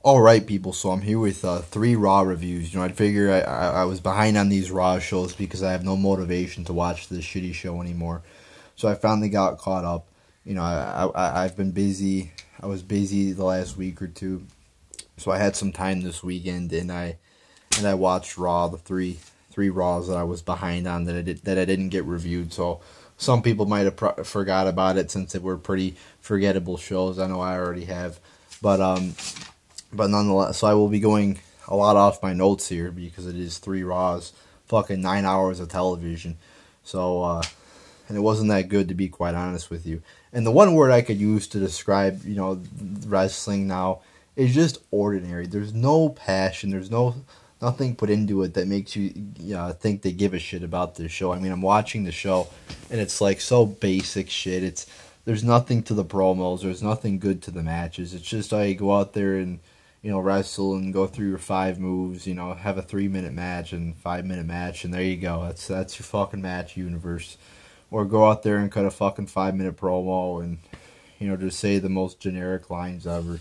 All right, people. So I'm here with three Raw reviews. I figure I was behind on these Raw shows because I have no motivation to watch this shitty show anymore. So I finally got caught up. I've been busy. I was busy the last week or two, so I had some time this weekend, and I watched Raw, the three Raws that I was behind on that I didn't get reviewed. So some people might have forgot about it since they were pretty forgettable shows. I know I already have, but nonetheless, so I will be going a lot off my notes here because it is three Raws, fucking 9 hours of television. So, and it wasn't that good, to be quite honest with you. And the one word I could use to describe, wrestling now is just ordinary. There's no passion. There's nothing put into it that makes you think they give a shit about this show. I mean, I'm watching the show, and it's like so basic shit. There's nothing to the promos. There's nothing good to the matches. It's just you go out there and wrestle and go through your 5 moves, have a 3-minute match and 5-minute match, and there you go. That's your fucking match universe. Or go out there and cut a fucking 5-minute promo and, just say the most generic lines ever.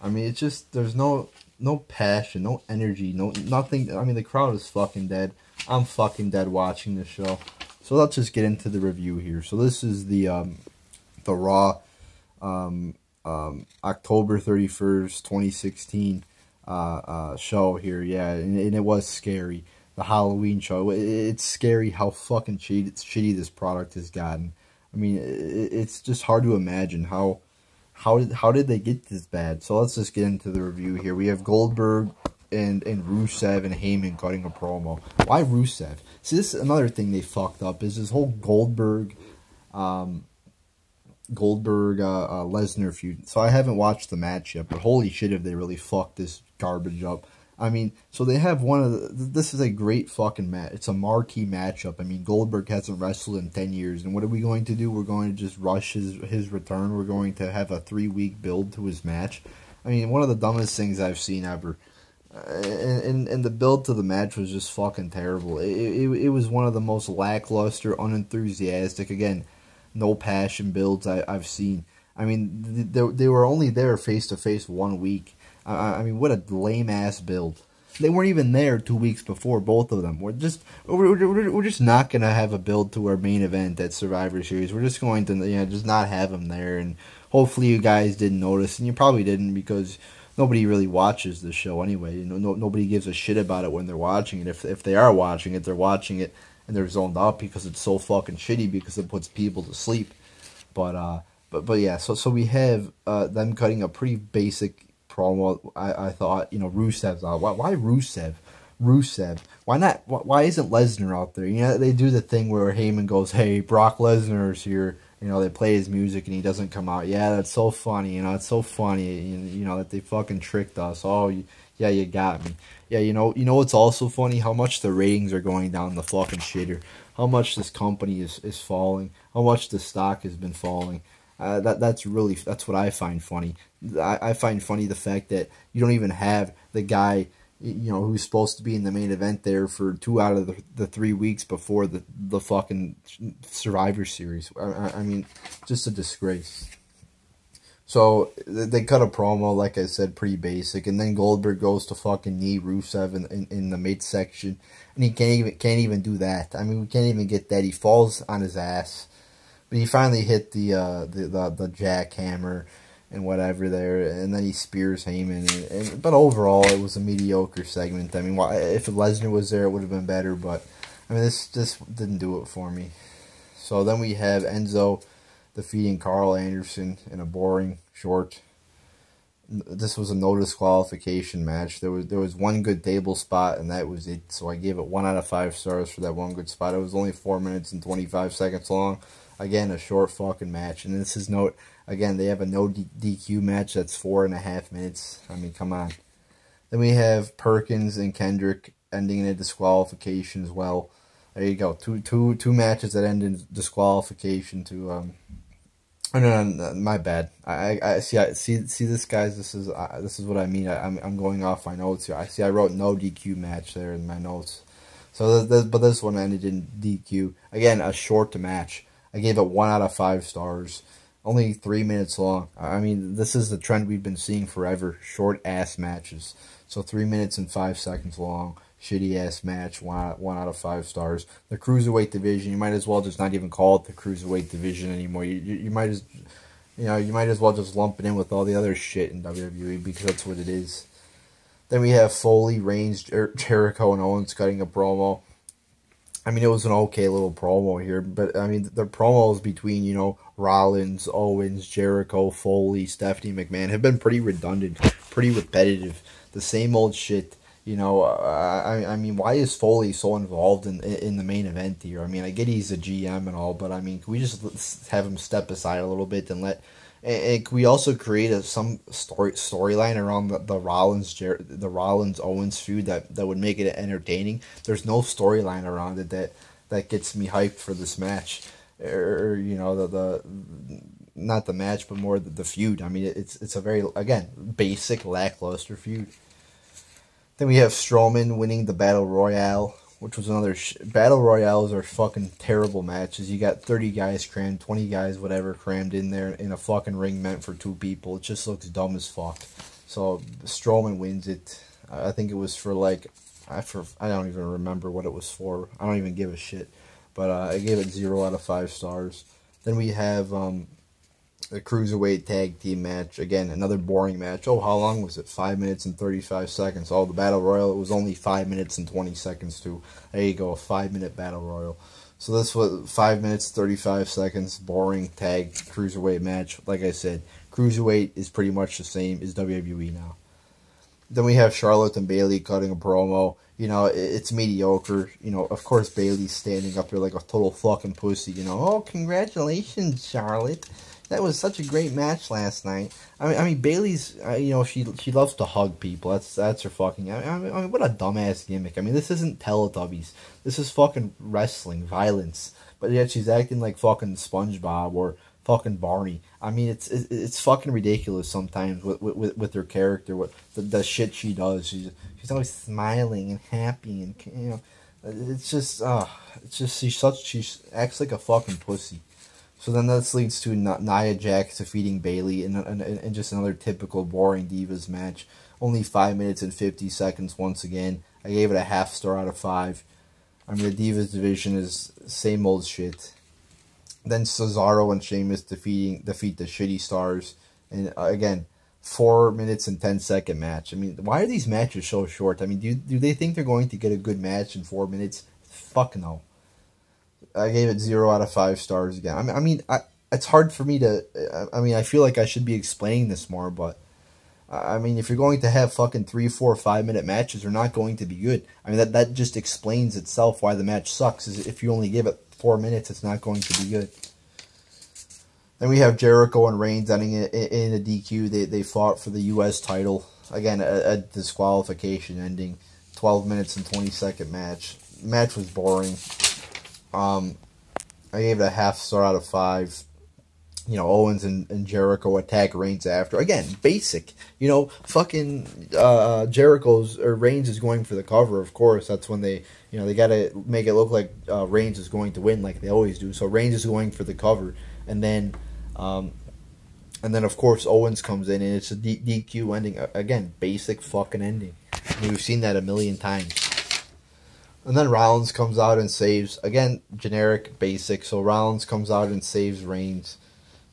I mean, it's just, there's no passion, no energy, nothing. I mean, the crowd is fucking dead. I'm fucking dead watching this show. So let's just get into the review here. So this is the Raw, October 31st, 2016 show here. Yeah, and it was scary. The Halloween show. It's scary how fucking shitty this product has gotten. I mean, it's just hard to imagine how did they get this bad. So let's just get into the review here. We have Goldberg and Rusev and Heyman cutting a promo. Why Rusev? See, this is another thing they fucked up, is this whole Goldberg Lesnar feud. So I haven't watched the match yet, but holy shit, have they really fucked this garbage up. I mean, so they have this is a great fucking match. It's a marquee matchup. I mean, Goldberg hasn't wrestled in 10 years, and what are we going to do? We're going to just rush his return. We're going to have a 3-week build to his match. I mean, one of the dumbest things I've seen ever. And the build to the match was just fucking terrible. It was one of the most lackluster, unenthusiastic, again, no passion builds I've seen. I mean, they were only there face-to-face 1 week. I mean, what a lame-ass build. They weren't even there 2 weeks before, both of them. We're just not going to have a build to our main event at Survivor Series. We're just going to just not have them there. And hopefully you guys didn't notice, and you probably didn't because nobody really watches the show anyway. Nobody gives a shit about it when they're watching it. If they are watching it, they're watching it and they're zoned out because it's so fucking shitty because it puts people to sleep. But yeah, so we have them cutting a pretty basic promo. I thought, Rusev's out. Why Rusev? Rusev. Why not? Why isn't Lesnar out there? They do the thing where Heyman goes, "Hey, Brock Lesnar's here." They play his music and he doesn't come out. Yeah, that's so funny. It's so funny. That they fucking tricked us. Oh, yeah, you got me. Yeah, what's also funny? How much the ratings are going down the fucking shitter. How much this company is falling. How much the stock has been falling. That's what I find funny. I find funny the fact that you don't even have the guy, who's supposed to be in the main event there for 2 out of the 3 weeks before the fucking Survivor Series. I mean, just a disgrace. So they cut a promo, like I said, pretty basic, and then Goldberg goes to fucking knee Rusev in the mid section, and he can't even do that. I mean, we can't even get that. He falls on his ass. But he finally hit the jackhammer and whatever there, and then he spears Heyman. But overall, it was a mediocre segment. I mean, if Lesnar was there, it would have been better. But I mean, this didn't do it for me. So then we have Enzo defeating Carl Anderson in a boring, short. This was a no disqualification match. There was one good table spot, and that was it. So I gave it 1 out of 5 stars for that one good spot. It was only 4 minutes and 25 seconds long. Again, a short fucking match. And this is again, they have a no DQ match that's 4.5 minutes. I mean, come on. Then we have Perkins and Kendrick ending in a disqualification as well. There you go. Two matches that end in disqualification to oh, no, my bad. I see this, guys. This is what I mean. I'm going off my notes here. I wrote no DQ match there in my notes. So but this one ended in DQ. Again, a short match. I gave it 1 out of 5 stars. Only 3 minutes long. I mean, this is the trend we've been seeing forever. Short ass matches. So 3 minutes and 5 seconds long. Shitty ass match. 1 out of 5 stars. The cruiserweight division. You might as well just not even call it the cruiserweight division anymore. You might as you might as well just lump it in with all the other shit in WWE because that's what it is. Then we have Foley, Reigns, Jericho, and Owens cutting a promo. I mean, it was an okay little promo here, but I mean, the promos between, Rollins, Owens, Jericho, Foley, Stephanie McMahon have been pretty redundant, pretty repetitive. The same old shit. I mean, why is Foley so involved in the main event here? I mean, I get he's a GM and all, but I mean, can we just have him step aside a little bit and and can we also create some storyline around the Rollins Owens feud that would make it entertaining? There's no storyline around it that gets me hyped for this match, or the not the match, but more the feud. I mean, it's a very, again, basic lackluster feud. Then we have Strowman winning the Battle Royale, which was another... Battle Royales are fucking terrible matches. You got 30 guys crammed, 20 guys, whatever, crammed in there in a fucking ring meant for 2 people. It just looks dumb as fuck. So Strowman wins it. I think it was for like... I don't even remember what it was for. I don't even give a shit. But I gave it 0 out of 5 stars. Then we have... a cruiserweight tag team match. Again, another boring match. Oh, how long was it? 5 minutes and 35 seconds. Oh, the Battle Royal, it was only 5 minutes and 20 seconds too. There you go, a 5-minute Battle Royal. So this was 5 minutes, 35 seconds, boring tag cruiserweight match. Like I said, cruiserweight is pretty much the same as WWE now. Then we have Charlotte and Bayley cutting a promo. It's mediocre. Of course Bayley's standing up there like a total fucking pussy. Oh, congratulations, Charlotte. That was such a great match last night. I mean Bayley's, she loves to hug people. That's her fucking. I mean, what a dumbass gimmick. I mean, this isn't Teletubbies. This is fucking wrestling, violence. But yet she's acting like fucking SpongeBob or fucking Barney. I mean, it's fucking ridiculous sometimes with her character. What the shit she does. She's always smiling and happy and it's just she acts like a fucking pussy. So then this leads to Nia Jax defeating Bayley in just another typical boring Divas match. Only 5 minutes and 50 seconds once again. I gave it a half star out of 5. I mean, the Divas division is same old shit. Then Cesaro and Sheamus defeat the Shitty Stars. And again, 4 minutes and 10-second match. I mean, why are these matches so short? I mean, do they think they're going to get a good match in 4 minutes? Fuck no. I gave it 0 out of 5 stars again. I mean, it's hard for me to... I mean, I feel like I should be explaining this more, but... I mean, if you're going to have fucking 3, 4, 5-minute matches, they're not going to be good. I mean, that just explains itself why the match sucks. Is if you only give it 4 minutes, it's not going to be good. Then we have Jericho and Reigns ending in a DQ. They fought for the U.S. title. Again, a disqualification ending. 12 minutes and 20-second match. The match was boring. I gave it a half star out of 5. Owens and Jericho attack Reigns after. Again, basic. Fucking Reigns is going for the cover, of course. That's when they gotta make it look like Reigns is going to win like they always do. So Reigns is going for the cover. And then of course Owens comes in and it's a DQ ending. Again, basic fucking ending. I mean, we've seen that a million times. And then Rollins comes out and saves, again, generic, basic. So Rollins comes out and saves Reigns.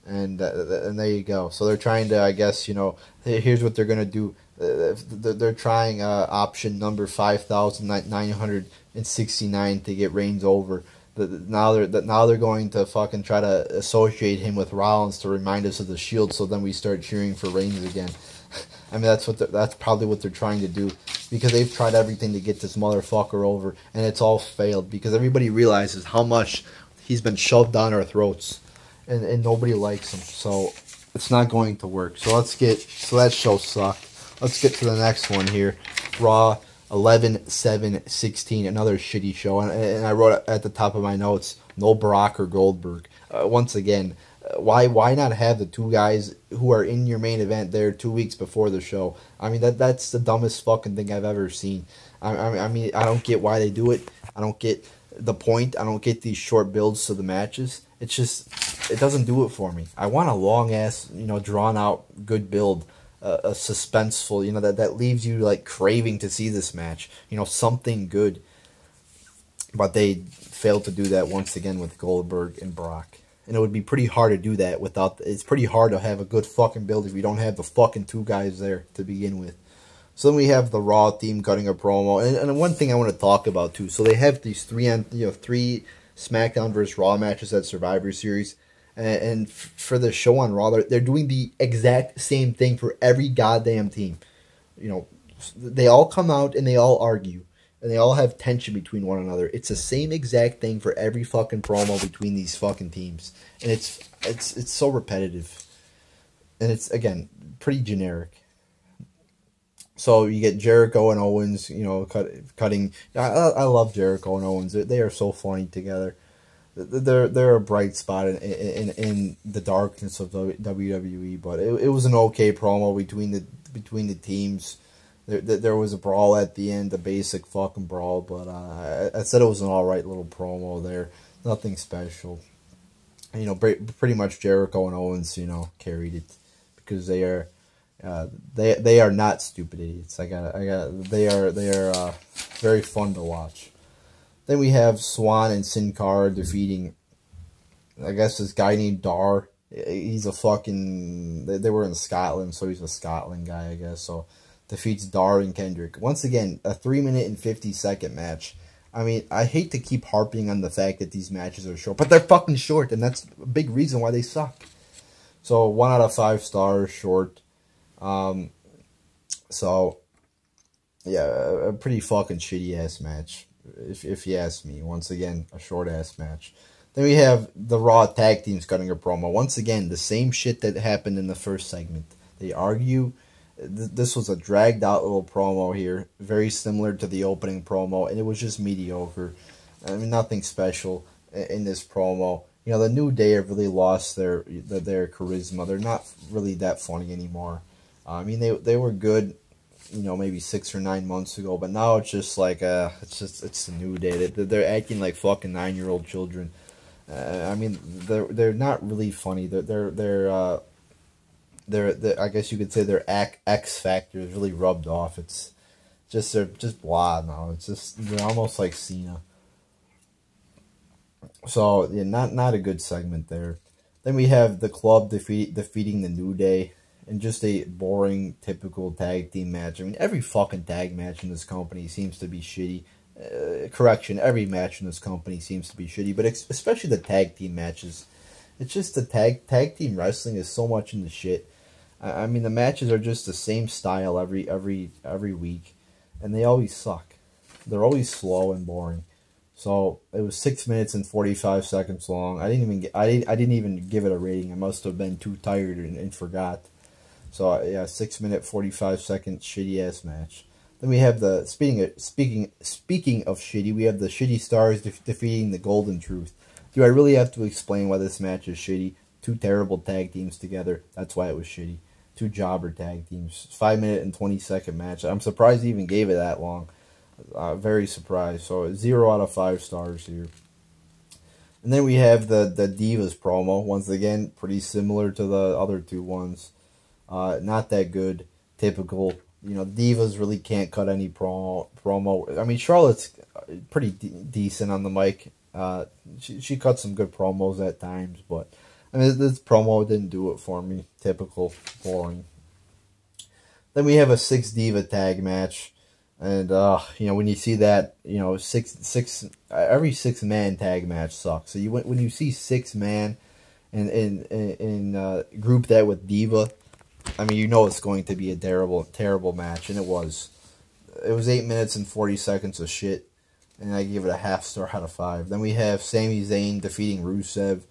And there you go. So they're trying to, I guess, here's what they're going to do. They're trying option number 5,969 to get Reigns over. Now they're going to fucking try to associate him with Rollins to remind us of the Shield, so then we start cheering for Reigns again. I mean, that's probably what they're trying to do, because they've tried everything to get this motherfucker over, and it's all failed, because everybody realizes how much he's been shoved down our throats, and nobody likes him, so it's not going to work. So that show sucked. Let's get to the next one here. Raw 11/7/16, another shitty show, and I wrote at the top of my notes, no Brock or Goldberg. Once again, why not have the two guys who are in your main event there 2 weeks before the show? I mean, that's the dumbest fucking thing I've ever seen. I mean, I don't get why they do it. I don't get the point. I don't get these short builds to the matches. It's just, it doesn't do it for me. I want a long ass, drawn out, good build, a suspenseful, that leaves you like craving to see this match. Something good. But they failed to do that once again with Goldberg and Brock. And it would be pretty hard to do that without. It's pretty hard to have a good fucking build if you don't have the fucking two guys there to begin with. So then we have the Raw team cutting a promo, and one thing I want to talk about too. So they have these three SmackDown versus Raw matches at Survivor Series, and for the show on Raw, they're doing the exact same thing for every goddamn team. They all come out and they all argue. And they all have tension between one another. It's the same exact thing for every fucking promo between these fucking teams. And it's so repetitive. And it's, again, pretty generic. So you get Jericho and Owens, cutting. I love Jericho and Owens. They are so funny together. They're a bright spot in the darkness of WWE. But it was an okay promo between the teams. There was a brawl at the end, a basic fucking brawl, but I said it was an alright little promo there. Nothing special. Pretty much Jericho and Owens, carried it because they are not stupid idiots. They are very fun to watch. Then we have Swan and Sin Cara defeating, I guess, this guy named Dar. He's a fucking. They were in Scotland, so he's a Scotland guy, I guess. So. Defeats Dar and Kendrick. Once again, a 3-minute and 50-second match. I mean, I hate to keep harping on the fact that these matches are short, but they're fucking short, and that's a big reason why they suck. So, 1 out of 5 stars, short. So, yeah, a pretty fucking shitty-ass match, if you ask me. Once again, a short-ass match. Then we have the Raw tag teams cutting a promo. Once again, the same shit that happened in the first segment. They argue. This was a dragged out little promo here, very similar to the opening promo, and it was just mediocre. I mean, nothing special in this promo. The New Day have really lost their charisma. They're not really that funny anymore. I mean, they were good, maybe 6 or 9 months ago, but now it's just like it's the New Day. They're acting like fucking 9-year-old children. I mean, they're not really funny. I guess you could say their X factor is really rubbed off. They're just blah now. They're almost like Cena. So yeah, not a good segment there. Then we have the Club defeating the New Day in just a boring, typical tag team match. I mean, every fucking tag match in this company seems to be shitty. Every match in this company seems to be shitty, but especially the tag team matches. It's just the tag team wrestling is so much in the shit. I mean, the matches are just the same style every week, and they always suck. They're always slow and boring. So it was 6 minutes and 45 seconds long. I didn't even give it a rating. I must have been too tired and forgot. So yeah, 6 minute 45 second shitty ass match. Then we have the speaking of shitty, we have the Shitty Stars defeating the Golden Truth. Do I really have to explain why this match is shitty? Two terrible tag teams together. That's why it was shitty. Two jobber tag teams. 5 minute and 20-second match. I'm surprised he even gave it that long. Very surprised. So 0 out of 5 stars here. And then we have the Divas promo. Once again, pretty similar to the other two ones. Not that good. Typical. Divas really can't cut any promo. I mean, Charlotte's pretty decent on the mic. She cut some good promos at times, but I mean, this promo didn't do it for me. Typical, boring. Then we have a 6 diva tag match, and when you see that, every 6-man tag match sucks. So when you see 6-man and group that with diva, I mean, it's going to be a terrible match, and it was. It was 8 minutes and 40 seconds of shit, and I give it a half star out of 5. Then we have Sami Zayn defeating Rusev.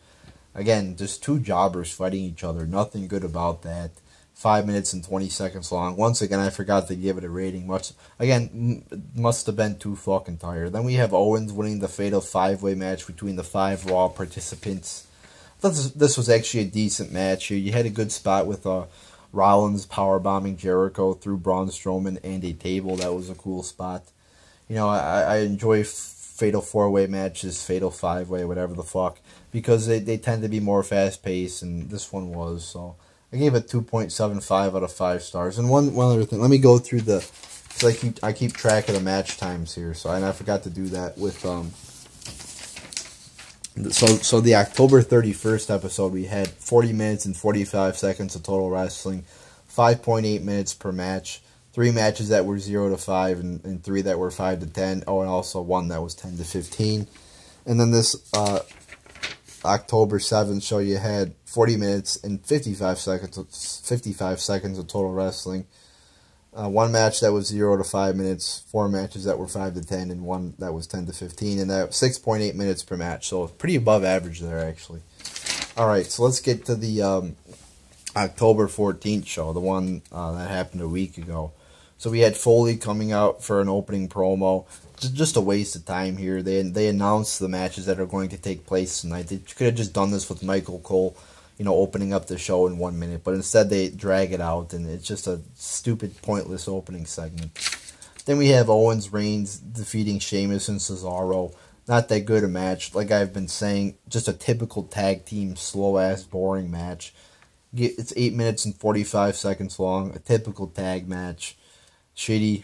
Again, just two jobbers fighting each other. Nothing good about that. 5 minutes and 20 seconds long. Once again, I forgot to give it a rating. Must have been too fucking tired. Then we have Owens winning the fatal 5-way match between the 5 Raw participants. I thought this was actually a decent match here. You had a good spot with Rollins powerbombing Jericho through Braun Strowman and a table. That was a cool spot. I enjoy fatal 4-way matches, fatal 5-way, whatever the fuck, because they tend to be more fast paced, and this one was. So I gave it 2.75 out of 5 stars. And one other thing, let me go through the, because I keep track of the match times here, so I forgot to do that with So the October 31st episode, we had 40 minutes and 45 seconds of total wrestling, 5.8 minutes per match, 3 matches that were 0 to 5, and 3 that were 5 to 10. Oh, and also 1 that was 10 to 15. And then this October 7th show, you had 40 minutes and 55 seconds of total wrestling. 1 match that was 0 to 5 minutes, 4 matches that were 5 to 10, and 1 that was 10 to 15, and that 6.8 minutes per match. So pretty above average there, actually. All right, so let's get to the October 14th show, the one that happened a week ago. So we had Foley coming out for an opening promo. Just a waste of time here. They announced the matches that are going to take place tonight. They could have just done this with Michael Cole, opening up the show in 1 minute, but instead they drag it out, and it's just a stupid, pointless opening segment. Then we have Owens Reigns defeating Sheamus and Cesaro. Not that good a match. Like I've been saying, just a typical tag team, slow-ass, boring match. It's 8 minutes and 45 seconds long. A typical tag match. Shitty.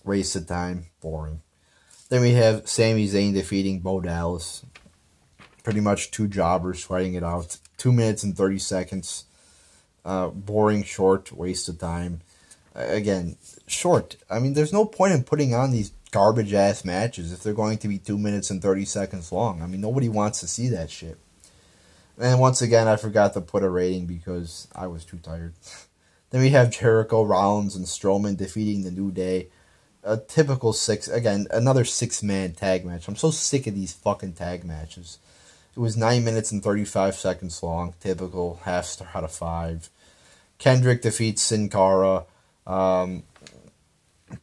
Waste of time. Boring. Then we have Sami Zayn defeating Bo Dallas. Pretty much 2 jobbers fighting it out. 2 minutes and 30 seconds. Boring, short, waste of time. Again, short. I mean, there's no point in putting on these garbage-ass matches if they're going to be 2 minutes and 30 seconds long. I mean, nobody wants to see that shit. And once again, I forgot to put a rating because I was too tired. Then we have Jericho, Rollins, and Strowman defeating the New Day. A typical another 6-man tag match. I'm so sick of these fucking tag matches. It was 9 minutes and 35 seconds long. Typical, half star out of 5. Kendrick defeats Sin Cara.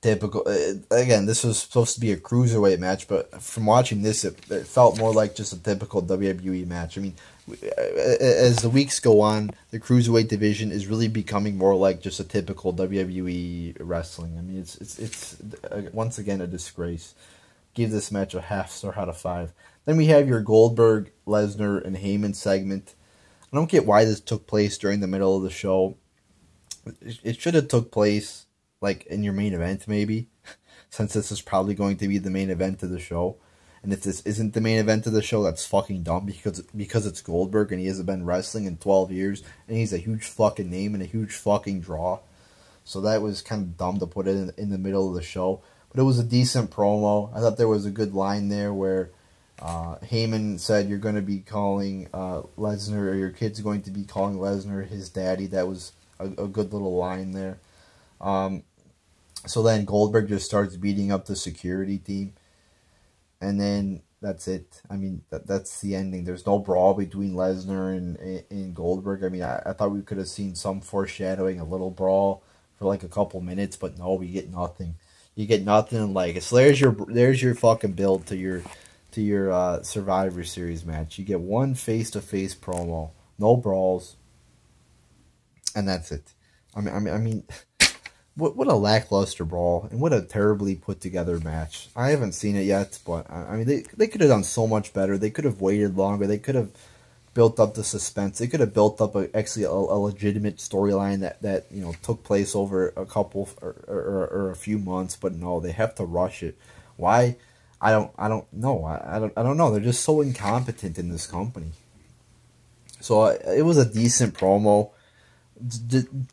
Typical. Again, this was supposed to be a cruiserweight match, but from watching this, it felt more like just a typical WWE match. I mean, as the weeks go on, the cruiserweight division is really becoming more like just a typical WWE wrestling. I mean, it's once again a disgrace. Give this match a half star out of 5. Then we have your Goldberg, Lesnar, and Heyman segment. I don't get why this took place during the middle of the show. It should have took place like in your main event, maybe, since this is probably going to be the main event of the show. And if this isn't the main event of the show, that's fucking dumb because it's Goldberg and he hasn't been wrestling in 12 years and he's a huge fucking name and a huge fucking draw. So that was kind of dumb to put it in the middle of the show. But it was a decent promo. I thought there was a good line there where Heyman said, "You're going to be calling Lesnar, or your kid's going to be calling Lesnar his daddy." That was a good little line there. So then Goldberg just starts beating up the security team. And then that's it. I mean, that's the ending. There's no brawl between Lesnar and Goldberg. I mean, I thought we could have seen some foreshadowing, a little brawl for like a couple minutes, but no, we get nothing. You get nothing like it. So there's your fucking build to your Survivor Series match. You get one face-to-face promo, no brawls, and that's it. I mean, what a lackluster brawl, and what a terribly put together match. I haven't seen it yet, but I mean, they could have done so much better. They could have waited longer. They could have built up the suspense. They could have built up a legitimate storyline that took place over a couple or a few months. But no, they have to rush it. Why? I don't know. I don't know. They're just so incompetent in this company. So it was a decent promo.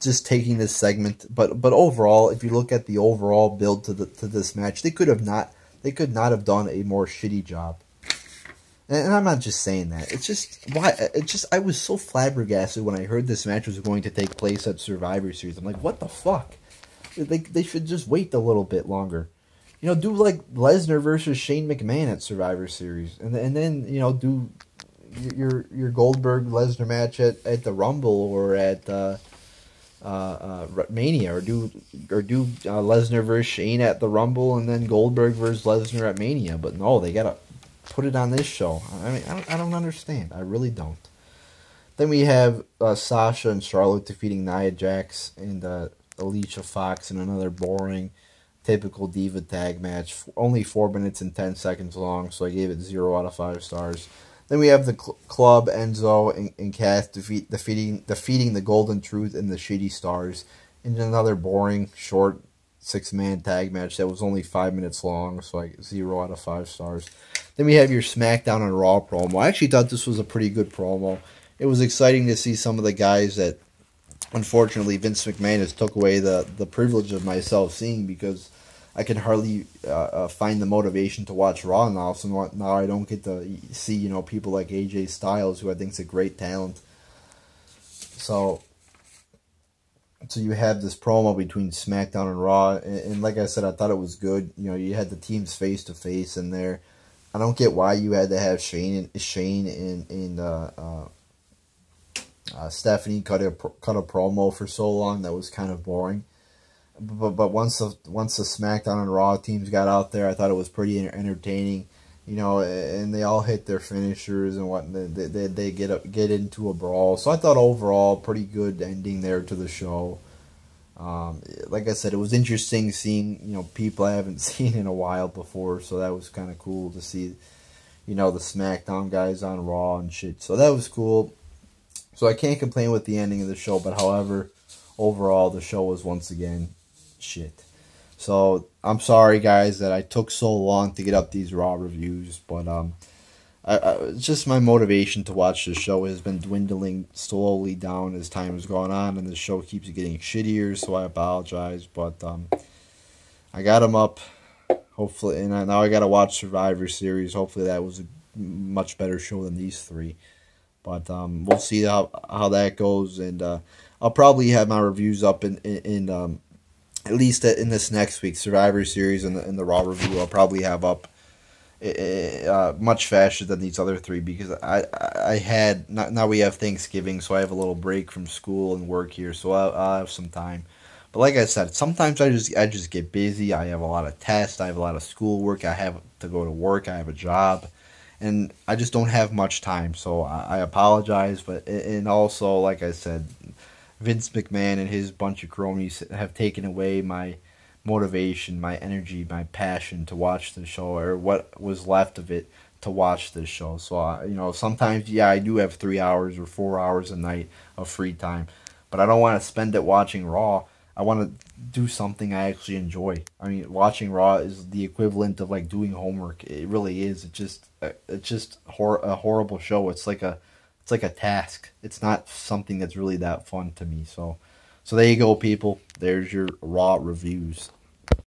Just taking this segment, but overall, if you look at the overall build to this match, they could not have done a more shitty job. And I'm not just saying that. I was so flabbergasted when I heard this match was going to take place at Survivor Series. I'm like, what the fuck? They should just wait a little bit longer. Do like Lesnar versus Shane McMahon at Survivor Series, and then do your Goldberg Lesnar match at the Rumble or at Mania, or do Lesnar versus Shane at the Rumble and then Goldberg versus Lesnar at Mania. But no, they gotta put it on this show. I mean, I don't understand. I really don't. Then we have Sasha and Charlotte defeating Nia Jax and Alicia Fox in another boring typical Diva tag match. Only 4 minutes and 10 seconds long, so I gave it 0 out of 5 stars. Then we have the Club, Enzo, and Cass defeating the Golden Truth and the Shitty Stars in another boring, short 6-man tag match that was only 5 minutes long, so like 0 out of 5 stars. Then we have your SmackDown and Raw promo. I actually thought this was a pretty good promo. It was exciting to see some of the guys that, unfortunately, Vince McMahon has took away the privilege of myself seeing, because I can hardly find the motivation to watch Raw now. So now I don't get to see, you know, people like AJ Styles, who I think is a great talent. So you have this promo between SmackDown and Raw, and like I said, I thought it was good. You know, you had the teams face to face in there. I don't get why you had to have Shane and Stephanie cut a promo for so long. That was kind of boring. But once the SmackDown and Raw teams got out there, I thought it was pretty entertaining. You know, and they all hit their finishers and what they get into a brawl. So I thought overall pretty good ending there to the show. Like I said, it was interesting seeing, you know, people I haven't seen in a while before. So that was kind of cool to see, you know, the SmackDown guys on Raw and shit. So that was cool. So I can't complain with the ending of the show. But however, overall the show was once again shit. So I'm sorry, guys, that I took so long to get up these Raw reviews, but it's just my motivation to watch the show has been dwindling slowly down as time has gone on, and the show keeps getting shittier. So I apologize, but I got them up, hopefully, and now I got to watch Survivor Series. Hopefully, that was a much better show than these three, but we'll see how that goes, and I'll probably have my reviews up in at least in this next week, Survivor Series and the Raw review, I'll probably have up much faster than these other three, because I had now we have Thanksgiving, so I have a little break from school and work here, so I'll have some time. But like I said, sometimes I just get busy. I have a lot of tests. I have a lot of schoolwork. I have to go to work. I have a job, and I just don't have much time. So I apologize, but and also, like I said, Vince McMahon and his bunch of cronies have taken away my motivation, my energy, my passion to watch the show, or what was left of it to watch this show. So, you know, sometimes, yeah, I do have 3 hours or 4 hours a night of free time, but I don't want to spend it watching Raw. I want to do something I actually enjoy. I mean, watching Raw is the equivalent of like doing homework. It really is. It's just a horrible show. It's like a task. It's not something that's really that fun to me. So there you go, people. There's your Raw reviews.